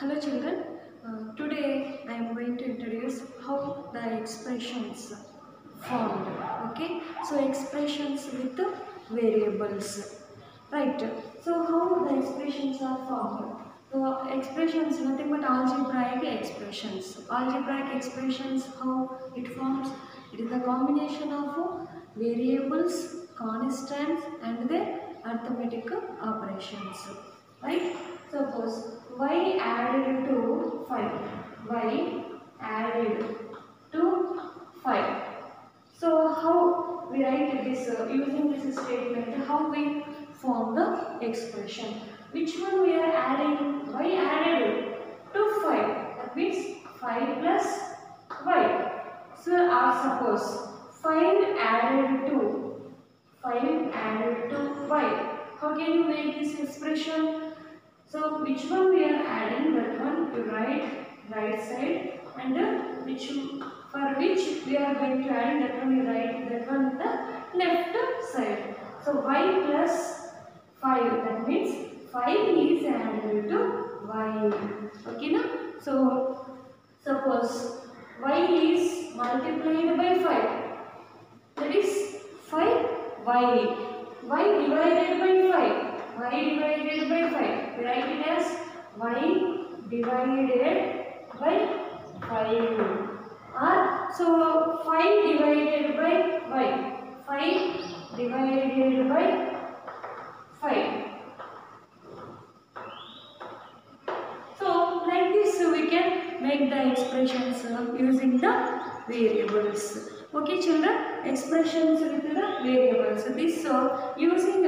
Hello children, today I am going to introduce how the expressions formed. Okay, so expressions with the variables, right? So how the expressions are formed? The expressions nothing but algebraic expressions. Algebraic expressions, how it forms? It is the combination of variables, constants and their arithmetic operations, right? Suppose y added to 5, y added to 5. So how we write this using this statement, how we form the expression? Which one we are adding? Y added to 5, that means 5 plus y. So suppose 5 added to y. How can you make this expression? So which one we are adding, that one you write right side, and for which we are going to add, that one you write that one the left side. So y plus 5, that means 5 is added to y. Okay na? So suppose y is multiplied by 5, that is 5y. Y divided by 5. Y divided by 5. We write it as y divided by 5. Or so 5 divided by y. 5 divided by 5. So like this we can make the expressions using the variables. Okay children, expressions with the variables. This using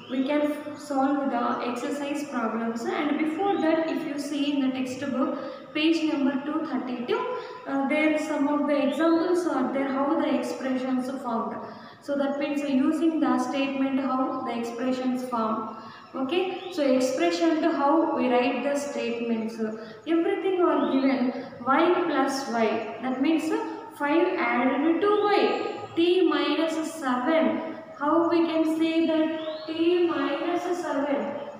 we can solve the exercise problems, and before that if you see in the textbook page number 232, there some of the examples are there how the expressions formed. So that means using the statement how the expressions form. Okay, so expression to how we write the statements. Everything are given y plus y. That means 5 added to y. T minus 7. How we can say that t minus 7?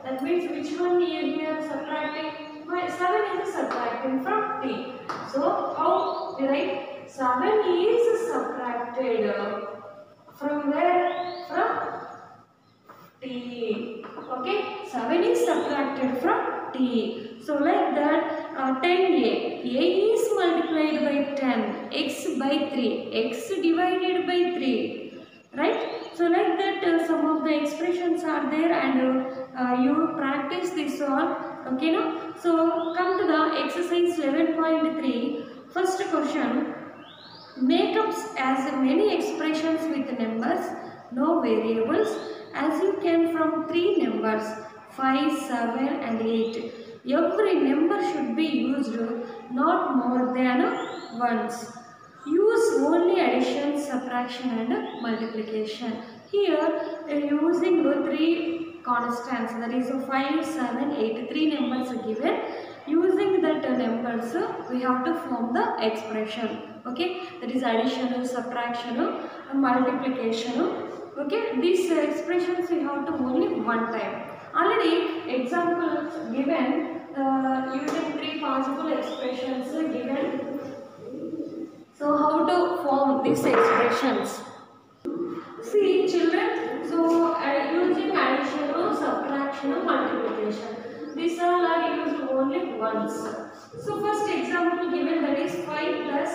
That means which one we are subtracting? 7 is subtracting from t. So how we write? 7 is subtracted from where? From t. Okay, 7 is subtracted from t. So like that 10a. A is multiplied by 10. X by 3. X divided by 3. Right? So like that some of the expressions are there, and you practice this all. Okay now? So come to the exercise 11.3. First question. Make up as many expressions with numbers, no variables, as you can from 3 numbers 5, 7 and 8. Every number should be used not more than once. Use only addition, subtraction and multiplication. Here using 3 constants, that is 5, 7, 8, 3 numbers are given. Using that numbers we have to form the expression. Okay, that is addition, subtraction and multiplication. Okay, these expressions we have to only one time. Already examples given using 3 possible expressions given. So how to form these expressions? See children, so using addition, subtraction, multiplication. These all are used only once. So first example given, that is 5 plus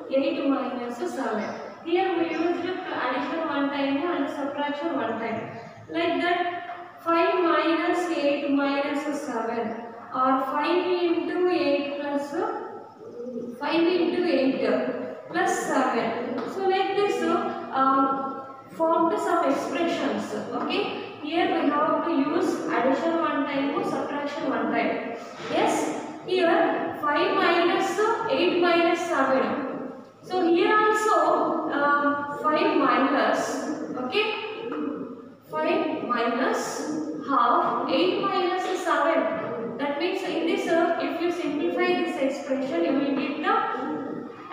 8 minus 7. Here we used addition one time and subtraction one time. Like that 5 minus 8 minus 7, or 5 into 8 plus 5 into 8 plus 7. So like this formed some expressions. Okay. Here we have to use addition one time or subtraction one time. Yes. Here 5 minus 8 minus 7. So here also 5 minus, okay, 5 minus half, 8 minus 7. That means in this, if you simplify this expression, you will get the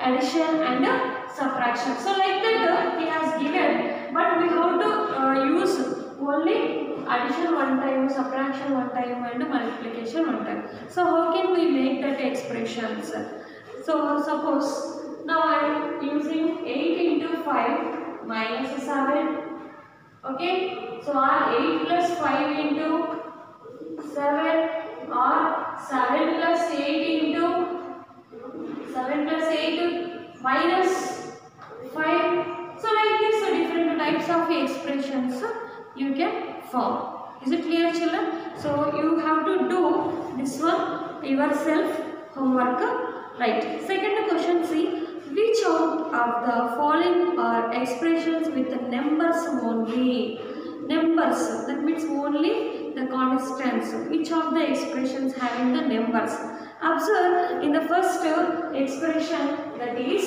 addition and subtraction. So like that he has given, but we have to use only addition one time, subtraction one time, and multiplication one time. So how can we make that expressions? So suppose now I am using 8 into 5 minus 7. Okay, so or 8 plus 5 into 7 or 7 plus 8 into 7 plus 8 minus 5. So like this, different types of expressions you can form. Is it clear, children? So you have to do this one yourself, homework. Right. Second question, see, which out of the following are expressions with the numbers only? Numbers, that means only the constants. Which of the expressions having the numbers? Observe in the first expression, that is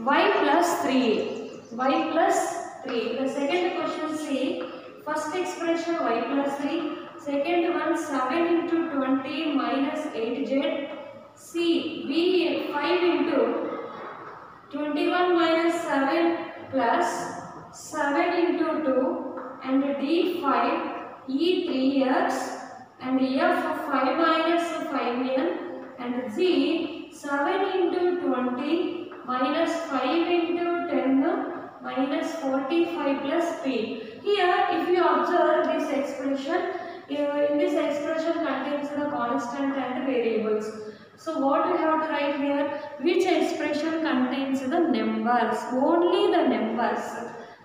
y plus 3. Y plus 3. The second question, see, first expression y plus 3. Second one 7 into 20 minus 8z. C, B 5 into 21 minus 7 plus 7 into 2, and D 5, E 3x, and F 5 minus 5n, and Z 7 into 20 minus 5 into 10 minus 45 plus P. Here, if you observe this expression, in this expression contains the constant and variables. So what we have to write here? Which expression contains the numbers? Only the numbers.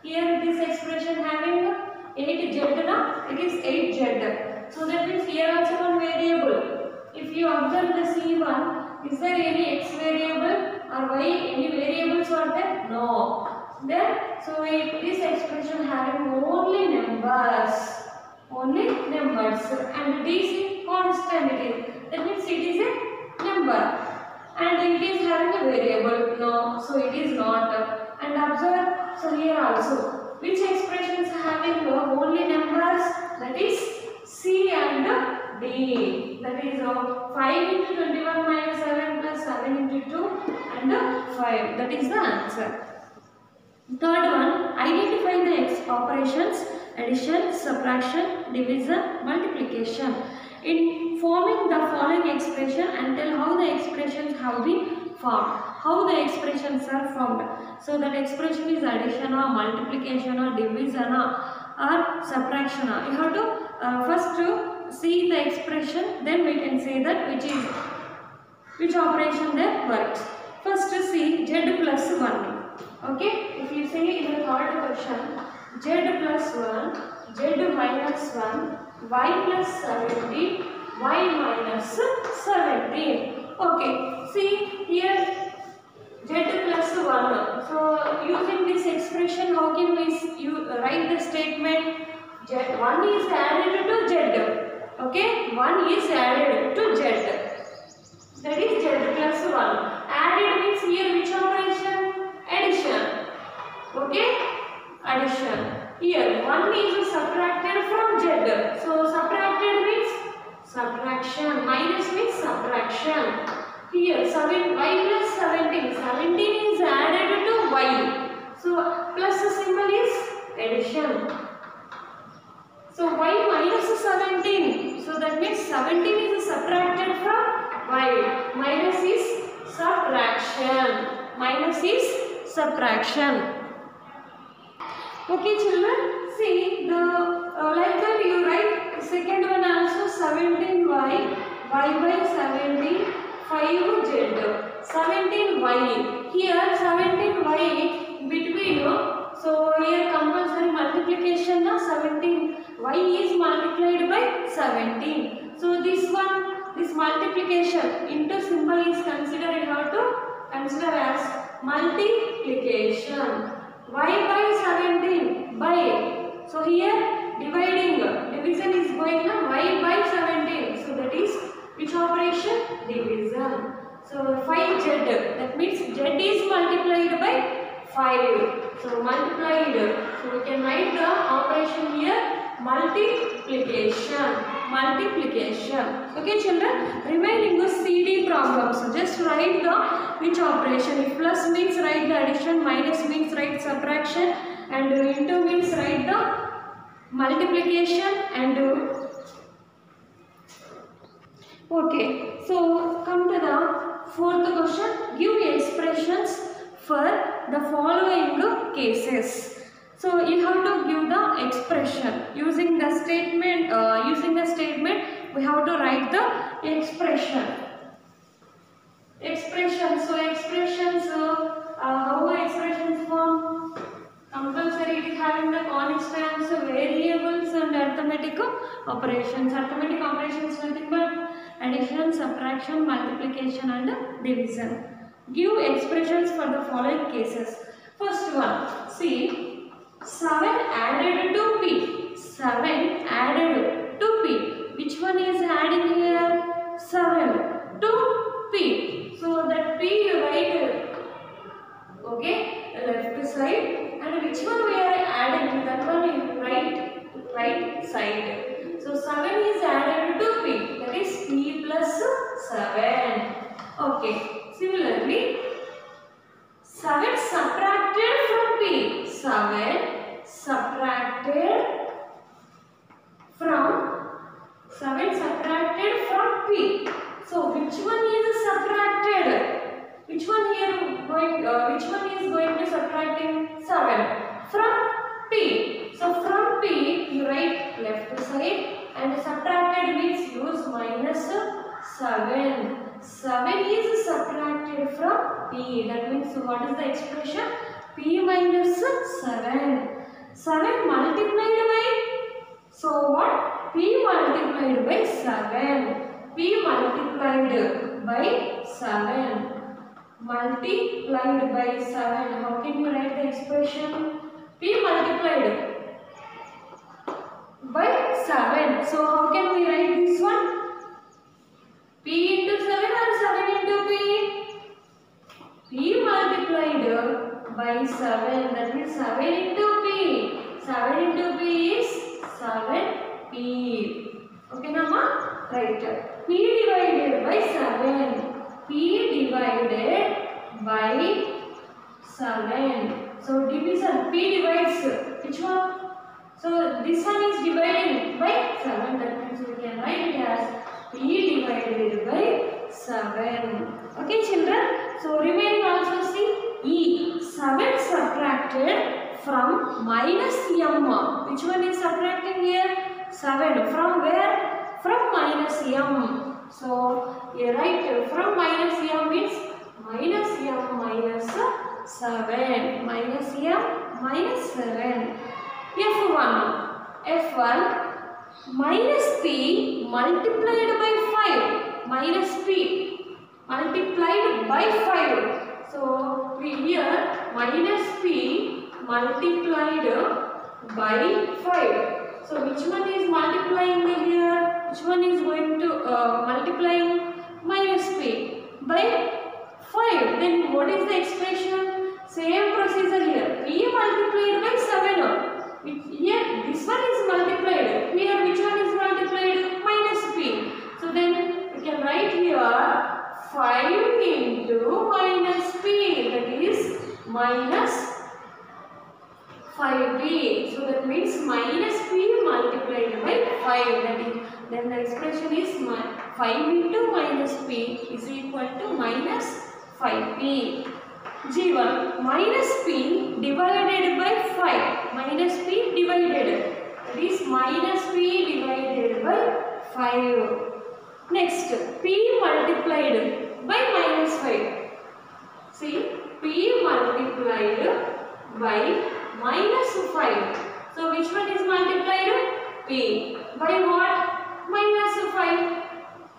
Here this expression having 8z, na? It is 8z. So that means here also one variable. If you observe the C1, is there any x variable or y any variables are there? No. Then so this expression having only numbers. Only numbers, and this is constant it is. That means it is a number, and it is having a variable. No, so it is not. And observe, so here also, which expressions having only numbers? That is C and D. That is 5 into 21 minus 7 plus 7 into 2 and 5. That is the answer. Third one, identify the operations addition, subtraction, division, multiplication. In forming the following expression and tell how the expressions have been formed. How the expressions are formed. So that expression is addition or multiplication or division or subtraction. You have to first to see the expression, then we can say that which operation there works. First to see z plus 1. Okay, if you say in the third question, z plus 1, z minus 1, y plus 17, y minus 17. Okay, see here z plus 1. So using this expression, how can we write the statement? Z1 is added to z. Okay, 1 is added to z. That is z plus 1. Added means here which operation? Addition. Okay, addition. Here 1 is subtracted from z. So subtracted means subtraction. Minus means subtraction. Here 7 y plus 17. 17 is added to y. So plus symbol is addition. So y minus 17. So that means 17 is subtracted from y. Minus is subtraction. Minus is subtraction. Okay, children, see the like that you write second one also 17y, y by 17, 5z, 17y. Here 17y between, so here compulsory multiplication, 17 y is multiplied by 17. So this one, this multiplication into symbol is considered, you have to consider as multiplication. Y by 17 by. So here dividing, division is going on y by 17. So that is which operation? Division. So 5z, that means z is multiplied by 5. So multiplied. So we can write the operation here multiplication. Multiplication. Okay, children, remaining the CD problems. So just write the which operation. If plus means write the addition, minus means write subtraction, and into means write the multiplication and okay. So come to the fourth question. Give expressions for the following cases. So you have to give the expression using the statement. We have to write the expression. So expressions. How expressions form? Compulsory it having the constants, variables, and arithmetic operations. Arithmetic operations nothing but addition, subtraction, multiplication, and division. Give expressions for the following cases. First one, see, 7 added to p. 7 added to p. Which one is adding here? 7 to p. So that p you write, okay, left side, and which one we are adding? That one is right side. So 7 is added to p. That is p plus 7. Okay. Similarly, 7 subtracted from p. 7 subtracted from p. So which one is subtracted? Which one is going to subtracting 7 from p? So from p you write left side, and subtracted means use minus 7. 7 is subtracted from p. That means what is the expression? P minus 7. 7 multiplied by, so what? P multiplied by 7. P multiplied by 7. Multiplied by 7. How can you write the expression? P multiplied by 7. So how can we write this one? P into 7 or 7 into p? P multiplied by 7. That means 7 into p. 7 into p is 7p. Okay, Nama? Right. P divided by 7. P divided by 7. So division. P divides which one? So this one is dividing by 7. That means we can write it as P divided by 7. Okay, children. So remaining also see E. 7 subtracted from minus m. Which one is subtracting here? 7. From where? From minus m. So you write from minus m means minus m minus 7. Minus m minus 7. F1 minus p multiplied by 5. Minus p multiplied by 5. So we here minus p multiplied by 5. So which one is multiplying here? Which one is going to multiplying minus p by 5? Then what is the expression? Same procedure here. P multiplied by 7. Here this one is multiplied. Here which one is multiplied? Minus p. So then we can write here 5 into minus p. That is minus 5p. So that means minus p multiplied by 5. That is, then the expression is 5 into minus p is equal to minus 5p. G1 minus p divided by 5. Minus p divided. That is minus p divided by 5. Next, p multiplied by minus 5. See, p multiplied by minus 5. So which one is multiplied? P. By what? Minus 5.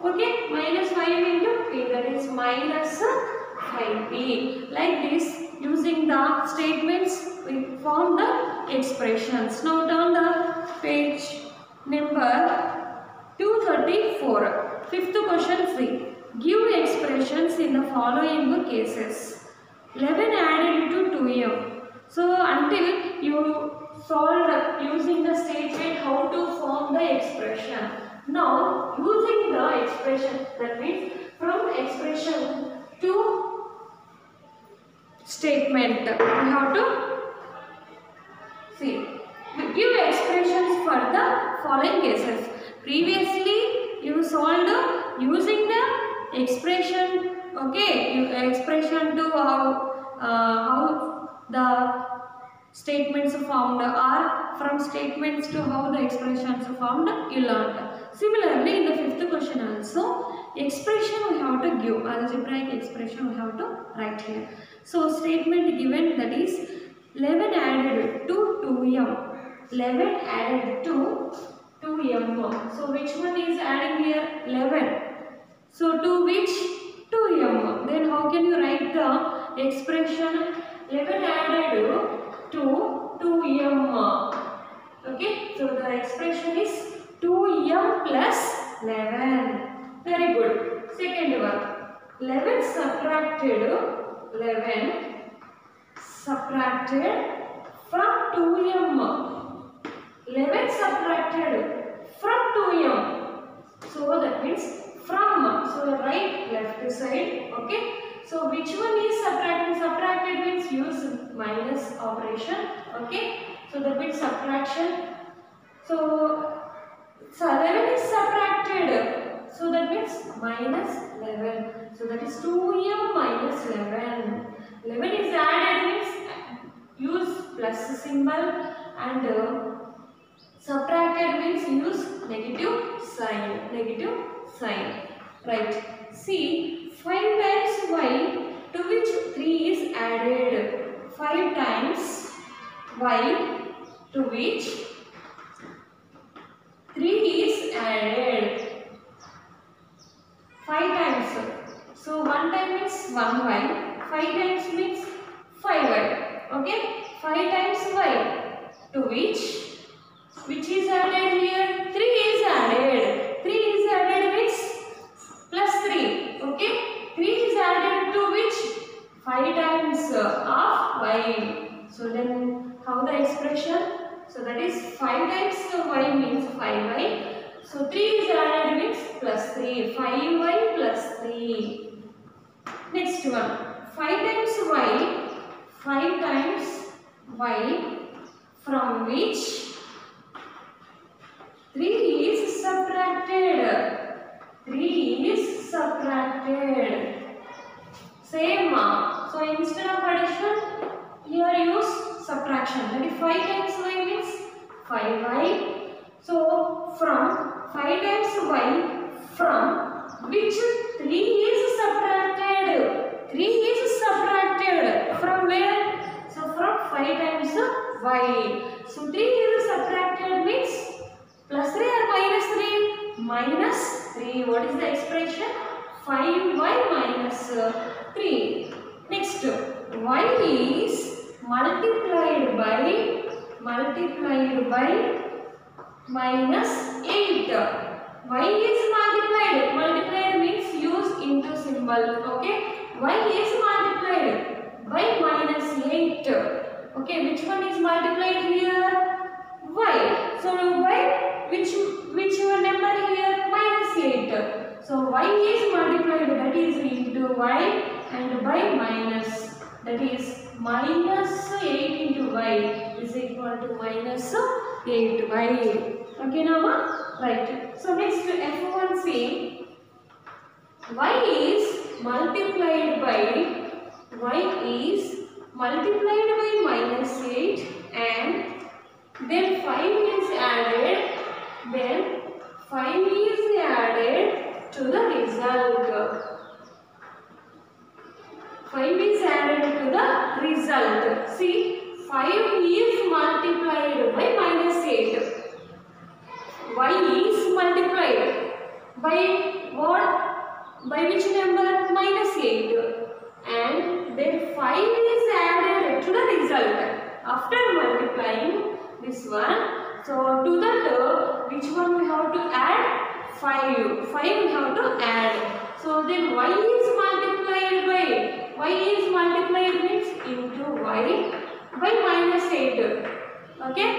Okay, minus 5 into p. That is minus 5p. Like this, using the statements, we form the expressions. Now turn the page number 234. Fifth question C. Give expressions in the following cases. 11 added to 2m. So until you solved using the statement how to form the expression. Now using the expression, that means from expression to statement, we have to See, give expressions for the following cases. Previously you solved using the expression, okay, expression to how the statements are formed, or from statements to how the expressions are formed, you learned. Similarly, in the fifth question also, expression we have to give, algebraic expression we have to write here. So statement given, that is 11 added to 2m. 11 added to 2m. So which one is adding here? 11. So to which? 2m. Then how can you write the expression 11 added to 2m? Okay, so the expression is 2m plus 11. Very good. Second one, 11 subtracted from 2m. 11 subtracted from 2m. So that means from. So right, left side. Okay. So which one is subtracted? Subtracted means use minus operation. Okay. So that means subtraction. So 11 is subtracted. So that means minus 11. So that is 2m minus 11. 11 is added means use plus symbol, and subtracted means use negative sign. Negative sign. Right. See, 5 times y to which 3 is added. 5 times y to which 3 is added. 5 times. So 1 time means 1y. 5 times means 5y. Okay. 5 times y to which is added here? 3 is added. 3 is added means plus 3. Okay. 3 is added to which? 5 times of y. So then how the expression? So that is 5 times y means 5y. So 3 is added means plus 3. 5y plus 3. Next one. 5 times y. 5 times y from which 3 is subtracted. 3 is subtracted. Same. So instead of addition, here use subtraction. That is 5 times y means 5y. So from 5 times y from which 3 is subtracted. 3 is subtracted. From where? So from 5 times y. So 3 is subtracted means plus 3 or minus 3? Minus 3. What is the expression? 5y minus 3. Next, y is multiplied by minus 8. Y is multiplied. Multiplied means use into symbol. Okay. Y is multiplied by minus 8. Okay. Which one is multiplied here? Y. So by which number here? Minus 8. So y is multiplied, that is into y, and by minus, that is minus 8 into y is equal to minus 8y. Okay now, right. So next F1C, y is multiplied by minus 8, and then 5 is added, to the result. 5 is added to the result. See, 5 is multiplied by minus 8. Y is multiplied by what? By which number? Minus 8. And then 5 is added to the result. After multiplying this one, so to that, which one we have to add? 5. 5 we have to add. So then y is multiplied means into y by minus 8. Okay.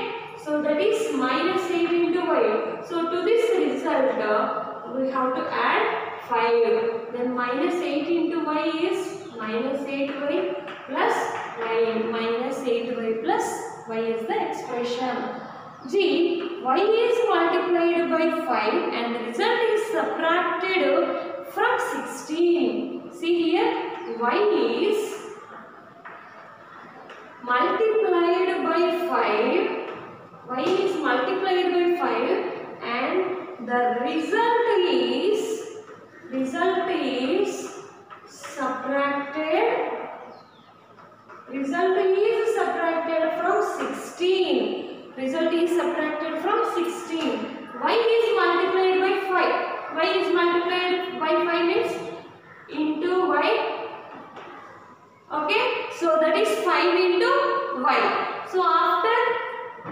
So that is minus 8 into y. So to this result, we have to add 5. Then minus 8 into y is minus 8y plus 9. Minus 8y plus Y is the expression. G. Y is multiplied by 5 and the result is subtracted from 16. See here, Y is multiplied by 5. Y is multiplied by 5 and the result is subtracted. Result is subtracted from 16. Result is subtracted from 16. Y is multiplied by 5. Y is multiplied by 5 means into Y. Okay. So that is 5 into Y. So after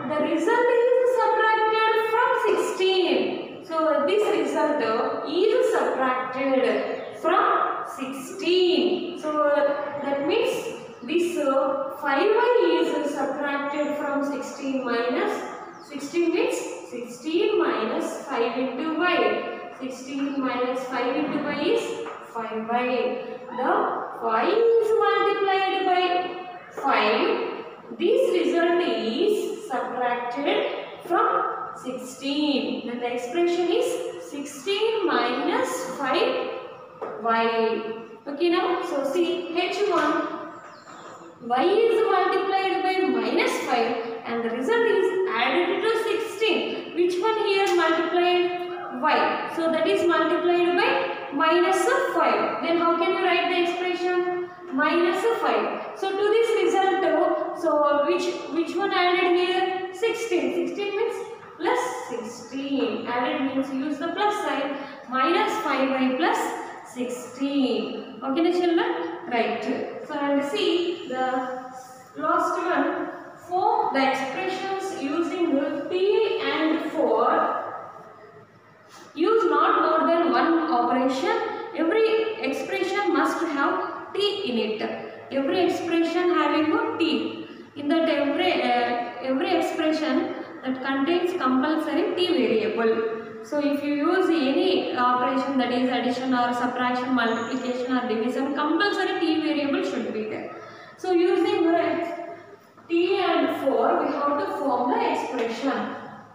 the result is subtracted from 16. So this result is subtracted from 16. So that means this 5y is subtracted from 16 minus 16 means 16 minus 5 into y. 16 minus 5 into y is 5y. The y is multiplied by 5. This result is subtracted from 16. Then the expression is 16 minus 5y. Okay, now so see h1. Y is multiplied by minus 5 and the result is added to 16. Which one here multiplied? Y. So that is multiplied by minus 5. Then how can you write the expression? Minus 5. So to this result, so which one added here? 16. 16 means plus 16. Added means use the plus sign. Minus 5y plus 16. Okay, na children? Right. So and see the last one. For the expressions using t and 4, use not more than one operation. Every expression must have t in it. Every expression having a t. In that every expression that contains compulsory t variable. So if you use any operation, that is addition or subtraction, multiplication or division, compulsory t variable should be there. So using t and 4, we have to form the expression.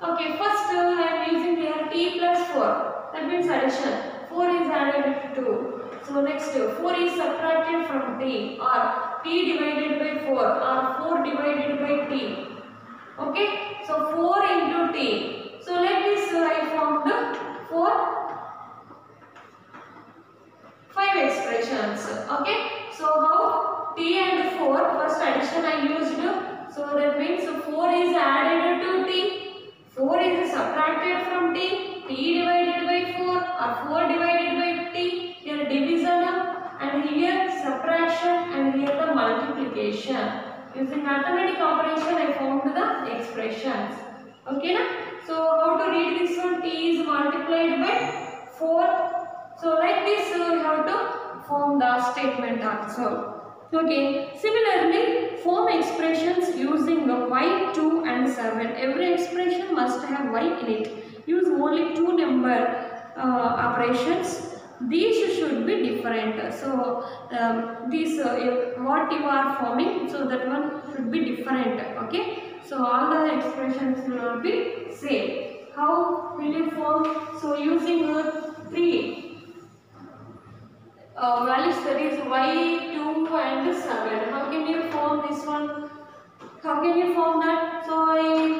Okay, first I am using here t plus 4. That means addition. 4 is added to 2. So next 4 is subtracted from t, or t divided by 4, or 4 divided by t. Okay, so 4 into t. So like this I formed 5 expressions. Okay, so how t and 4, first addition I used. So that means 4 is added to t, 4 is subtracted from t, t divided by 4 or 4 divided by t, here division and here subtraction and here the multiplication. Using arithmetic operation I formed the expressions. Okay na? So how to read this one? T is multiplied by 4. So like this we have to form the statement also. Okay. Similarly, form expressions using the y, 2 and 7. Every expression must have y in it. Use only 2 number operations. These should be different. So these what you are forming, so that one should be different. Okay. So all the expressions will be same. How will you form? So using 3 values, that is y, 2 and 7. How can you form this one? How can you form that? So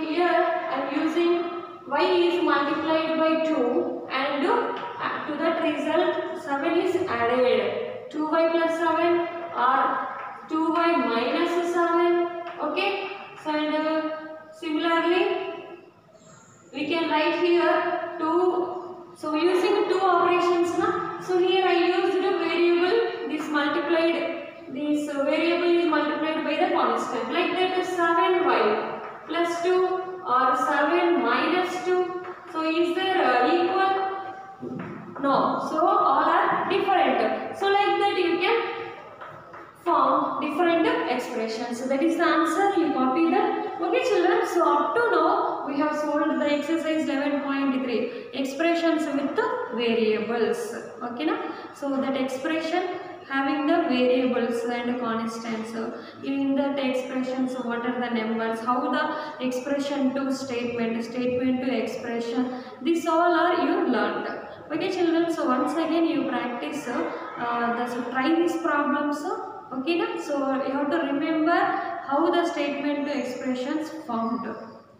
here I am using y is multiplied by 2 and to that result 7 is added. 2y plus 7 or 2y minus 7. Okay. So and similarly we can write here 2. So using 2 operations na. So here I used a variable. This multiplied. This variable is multiplied by the constant. Like that 7y plus 2 or 7 minus 2. So is there equal? No. So all are different. So like that you can form different expressions. So that is the answer. You copy that. Okay children. So up to now we have solved the exercise 11.3 expressions with the variables. Okay na? So that expression having the variables and constants. In that expressions, what are the numbers, how the expression to statement, statement to expression, this all are you learned. Okay children, so once again you practice so try these problems. Okay na? So you have to remember how the statement to expressions formed.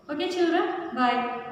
Okay children, bye.